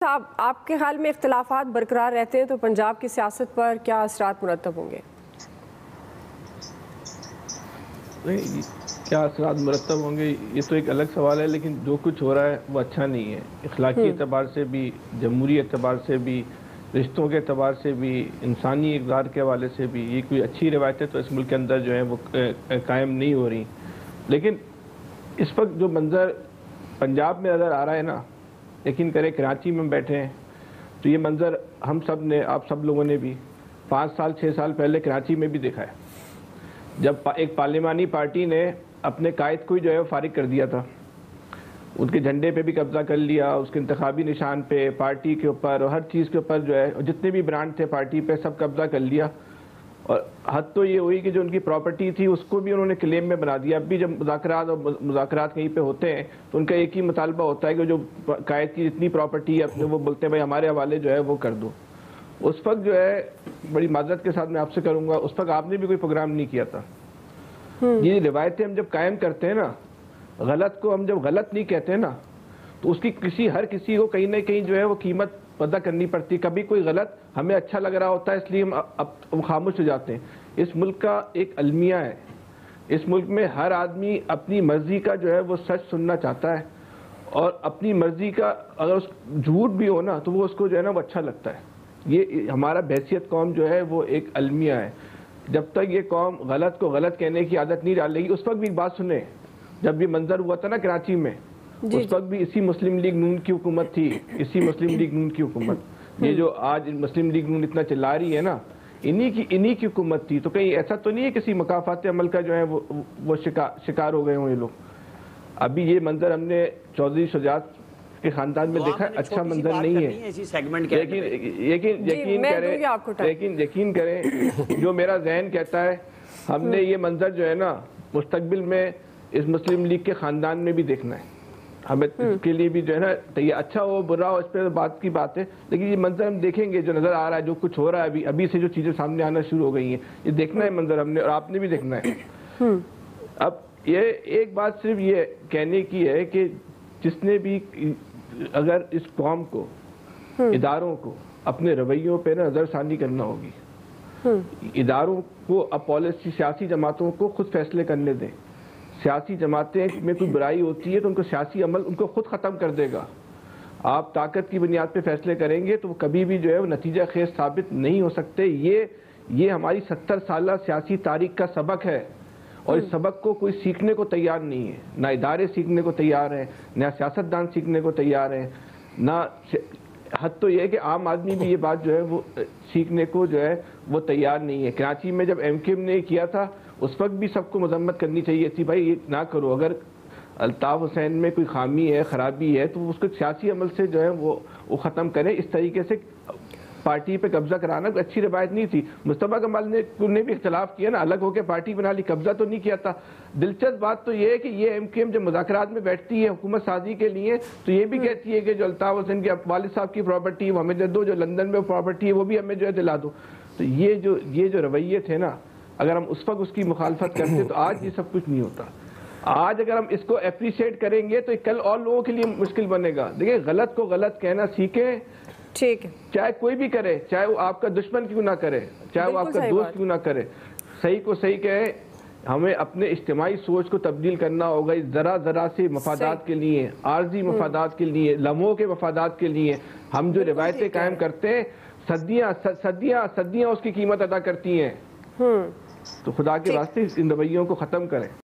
صاحب، آپ کے خیال میں اختلافات برقرار رہتے ہیں تو پنجاب کی سیاست پر کیا اثرات مرتب ہوں گے؟ کیا اثرات مرتب ہوں گے یہ تو ایک الگ سوال ہے، لیکن جو کچھ ہو رہا ہے وہ اچھا نہیں ہے۔ اخلاقی اعتبار سے بھی، جمہوری اعتبار سے بھی، رشتوں کے اعتبار سے بھی، انسانی اقدار کے حوالے سے بھی یہ کوئی اچھی روایتیں تو اس ملک کے اندر جو ہیں وہ قائم نہیں ہو رہی۔ لیکن اس وقت جو منظر پنجاب میں نظر آ رہا ہے نا، یقین کریں کراچی میں بیٹھے ہیں تو یہ منظر ہم سب نے، آپ سب لوگوں نے بھی 5 سال 6 سال پہلے کراچی میں بھی دیکھا ہے، جب ایک پارلیمانی پارٹی نے اپنے قائد کو جو ہے فارغ کر دیا تھا، ان کے جھنڈے پہ بھی قبضہ کر لیا، اس کے انتخابی نشان پہ، پارٹی کے اوپر اور ہر چیز کے اوپر جو ہے جتنے بھی برانڈ تھے پارٹی پہ سب قبضہ کر لیا۔ اور حد تو یہ ہوئی کہ جو ان کی پراپرٹی تھی اس کو بھی انہوں نے کلیم میں بنا دیا۔ اب بھی جب مذاکرات کہیں پہ ہوتے ہیں تو ان کا ایک ہی مطالبہ ہوتا ہے کہ جو قائد کی جتنی پراپرٹی ہے وہ بولتے ہیں بھائی ہمارے حوالے جو ہے وہ کر دو۔ اس وقت جو ہے بڑی معذرت کے ساتھ میں آپ سے کروں گا، اس وقت آپ نے بھی کوئی پروگرام نہیں کیا تھا۔ یہ روایتیں ہم جب قائم کرتے ہیں نا، غلط کو ہم جب غلط نہیں کہتے ہیں نا، تو اس کی ہر کسی کو کہیں نہ کہیں جو ہے وہ قیمت ادا کرنی پڑتی۔ کبھی کوئی غلط ہمیں اچھا لگ رہا ہوتا ہے اس لیے ہم خاموش ہو جاتے ہیں۔ اس ملک کا ایک المیہ ہے، اس ملک میں ہر آدمی اپنی مرضی کا جو ہے وہ سچ سننا چاہتا ہے، اور اپنی مرضی کا اگر جھوٹ بھی ہو نا تو وہ اس کو جو ہے نا وہ اچھا لگتا ہے۔ یہ ہمارا بحیثیت قوم جو ہے وہ ایک المیہ ہے۔ جب تک یہ قوم غلط کو غلط کہنے کی عادت نہیں ڈالے گی، اس وقت بھی ایک بات سنیں، جب یہ منظر ہوا تھا نا کراچی میں، اس وقت بھی اسی مسلم لیگ نون کی حکومت تھی، اسی مسلم لیگ نون کی حکومت۔ یہ جو آج مسلم لیگ نون اتنا چلا رہی ہے نا، انہی کی حکومت تھی۔ تو کہیں ایسا تو نہیں ہے کسی مکافات عمل کا جو ہے وہ شکار ہو گئے ہوں یہ لوگ۔ ابھی یہ منظر ہم نے چودھری شجاعت کے خاندان میں دیکھا، اچھا منظر نہیں ہے۔ لیکن یقین کریں جو میرا ذہن کہتا ہے ہم نے یہ منظر جو ہے نا مستقبل میں اس مسلم لیگ کے خاندان میں بھی دیکھنا ہے۔ ہمیں اس کے لیے بھی جو ہے نا یہ اچھا ہو برا ہو اس پہ بات کی بات ہے، لیکن یہ منظر ہم دیکھیں گے جو نظر آ رہا ہے، جو کچھ ہو رہا ہے ابھی سے جو چیزیں سامنے آنا شروع ہو گئی ہیں، یہ دیکھنا ہے منظر ہم نے، اور آپ نے بھی دیکھنا ہے۔ اب یہ ایک بات صرف یہ کہنے کی ہے کہ جس نے بھی اگر اس قوم کو، اداروں کو اپنے رویوں پہ نظر ثانی کرنا ہوگی، اداروں کو اب پالیسی سیاسی جماعتوں کو خود فیصلے کرنے دیں۔ سیاسی جماعتیں میں کوئی برائی ہوتی ہے تو ان کو سیاسی عمل ان کو خود ختم کر دے گا۔ آپ طاقت کی بنیاد پہ فیصلے کریں گے تو وہ کبھی بھی جو ہے وہ نتیجہ خیز ثابت نہیں ہو سکتے۔ یہ ہماری 70 سالہ سیاسی تاریخ کا سبق ہے، اور اس سبق کو کوئی سیکھنے کو تیار نہیں ہے، نہ ادارے سیکھنے کو تیار ہیں، نہ سیاستدان سیکھنے کو تیار ہیں، نہ حد تو یہ ہے کہ عام آدمی بھی یہ بات جو ہے وہ سیکھنے کو جو ہے وہ تیار نہیں ہے۔ کراچی میں جب ایم کیو ایم نے کیا تھا اس وقت بھی سب کو مذمت کرنی چاہیے تھی، بھائی یہ نہ کرو۔ اگر الطاف حسین میں کوئی خامی ہے، خرابی ہے، تو اس کو سیاسی عمل سے جو ہے وہ ختم کریں۔ اس طریقے سے پارٹی پہ قبضہ کرانا کوئی اچھی روایت نہیں تھی۔ مصطفیٰ کمال نے بھی اختلاف کیا نا، الگ ہو کے پارٹی بنا لی، قبضہ تو نہیں کیا تھا۔ دلچسپ بات تو یہ ہے کہ یہ ایم کیو ایم جب مذاکرات میں بیٹھتی ہے حکومت سازی کے لیے تو یہ بھی کہتی ہے کہ جو الطاف حسین کے والد صاحب کی پراپرٹی وہ ہمیں دے دو، جو لندن میں پراپرٹی ہے وہ بھی ہمیں جو ہے دلا دو۔ تو یہ جو رویے تھے نا، اگر ہم اس وقت اس کی مخالفت کرتے تو آج یہ سب کچھ نہیں ہوتا۔ آج اگر ہم اس کو اپریشیٹ کریں گے تو کل اور لوگوں کے لیے مشکل بنے گا۔ دیکھیں غلط کو غلط کہنا سیکھیں، ٹھیک ہے، چاہے کوئی بھی کرے، چاہے وہ آپ کا دشمن کیوں نہ کرے، چاہے وہ آپ کا دوست کیوں نہ کرے، صحیح کو صحیح کہے۔ ہمیں اپنے اجتماعی سوچ کو تبدیل کرنا ہوگا، ذرا سے مفادات کے لیے، عارضی مفادات کے لیے، لمحوں کے مفادات کے لیے ہم جو روایتیں قائم کرتے ہیں صدیاں اس کی قیمت ادا کرتی ہیں۔ تو خدا کے واسطے ان رویوں کو ختم کریں۔